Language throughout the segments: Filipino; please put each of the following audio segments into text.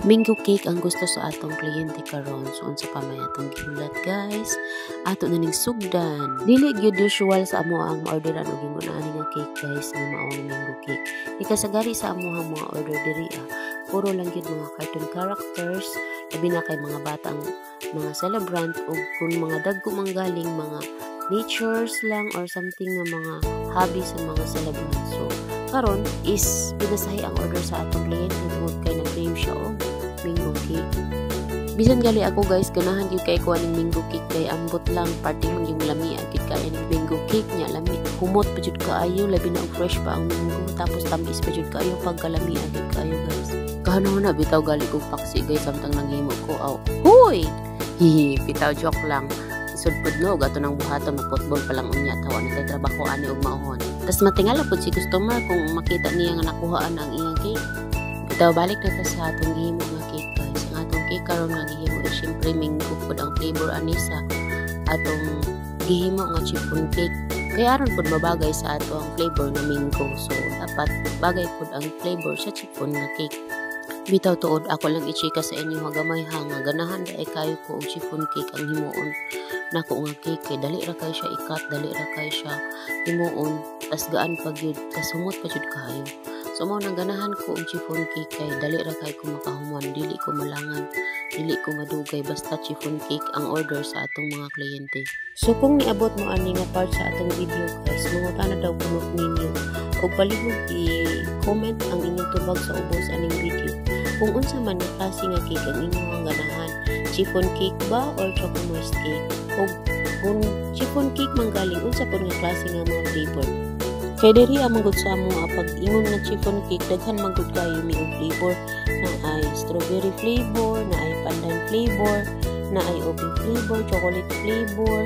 Mango cake ang gusto sa atong kliyente karon. So unsa pa may atong gihulat guys? Ato na ning sugdan. Dili gyud usual sa amo ang orderan og ingon ani nga cake guys nga maong mango cake. Ikasagari sa amo ang mga order diri puro lang gyud mga cartoon characters, labi na kay mga batang mga celebrant o kung mga dagko manggaling mga natures lang or something nga mga hobby sa mga celebrant. So karon is pinasahi ang order sa atong kliyente tungod kay nag-claim siya og mango cake. Bisan gali ako guys, ganahan gyud kay kuha ning mango cake kay ambot lang party man yung lami agid kaya ning mango cake nya lami. Humot pa jud kaayo labi na fresh pa ang mango tapos tamis pa jud kaayo pagkalami agid kaayo guys. Kahano na bitaw gali kog paksi guys samtang nanghimo ko aw. Hoy! Hihi, bitaw joke lang. Sudpod no gato nang buhaton na football pa lang unya tawa na tay trabaho ani og maohon. Tas matingala pud si customer kung makita niya nga nakuhaan ang iyang cake. Bitaw balik na ta sa atong gihimo nga cake guys. Ang atong cake karon nga gihimo is syempre mango pud ang flavor ani sa atong gihimo nga chiffon cake. Kaya aron pud mabagay sa ato ang flavor nga mango. So dapat bagay pud ang flavor sa chiffon nga cake. Bitaw tuod ako lang i-chika sa inyo hagamay nga ganahan daay kayo ko og chiffon cake ang himuon nako nga cake kay dali ra kay siya ikat, dali ra kay siya himuon, tas gaan pag yun, tas humot pa jud kayo. So mao nang ganahan ko og chiffon cake kay dali ra kay ko makahuman, dili ko malangan, dili ko madugay basta chiffon cake ang order sa atong mga kliyente. So kung niabot mo ani nga part sa atong video guys, mangutana daw kuno ninyo og palihog i-comment ang inyong tubag sa ubos aning video. Kung unsa man nga klase nga cake ang inyong ganahan, chiffon cake ba or choco-moist cake? O kung chiffon cake manggaling unsa pud nga klase nga mga flavor? Kay diri among gud sa amo pag ingon nga chiffon cake daghan man gud kayo mi og flavor na ay strawberry flavor, na ay pandan flavor, na ay ube flavor, chocolate flavor,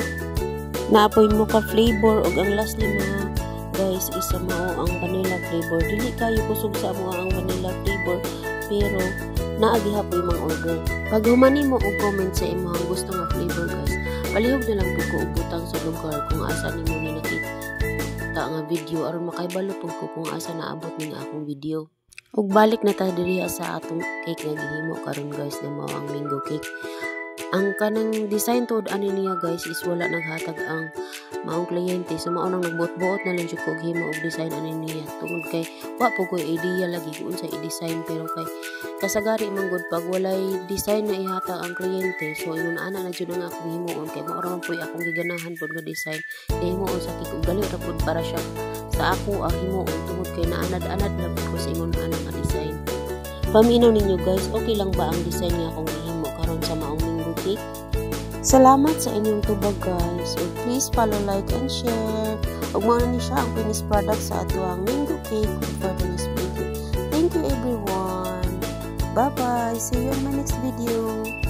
na apoy mocha flavor ug ang last lima guys isa mao ang vanilla flavor. Dili kayo kusog sa amo ang vanilla flavor pero naagi hapoy mang order. Pag humani mo og comment sa imong gusto nga flavor guys, palihog na lang ko ubutang sa lugar kung asa nimo ni nakita nga video aron makaibalo pud ko kung asa naabot ning akong video. Ug balik na ta diri sa atong cake nga gihimo karon guys nga mao ang mango cake. Ang kanang design tuod ani niya guys is wala naghatag ang maong kliyente. So mao nang nagbuot-buot na lang jud ko himo og design ani niya. Tungod kay wa po ko idea lagi kung unsa i-design pero kay kasagari man gud pag walay design na ihatag ang kliyente. So ingon ana na jud ang akong himuon kay mao ra man puy akong giganahan pud nga design. Kay himuon sa cake ug dali ra pud para siya sa ako ang himuon tungod kay naanad-anad na ko sa ingon ana nga design. Paminaw ninyo guys, okay lang ba ang design nga akong gihimo karon sa maong mango cake? Salamat sa inyong tubag guys. So please follow, like, and share. Ug mao ni siya ang finished product sa ato ang mango cake for the next video. Thank you everyone. Bye bye. See you in my next video.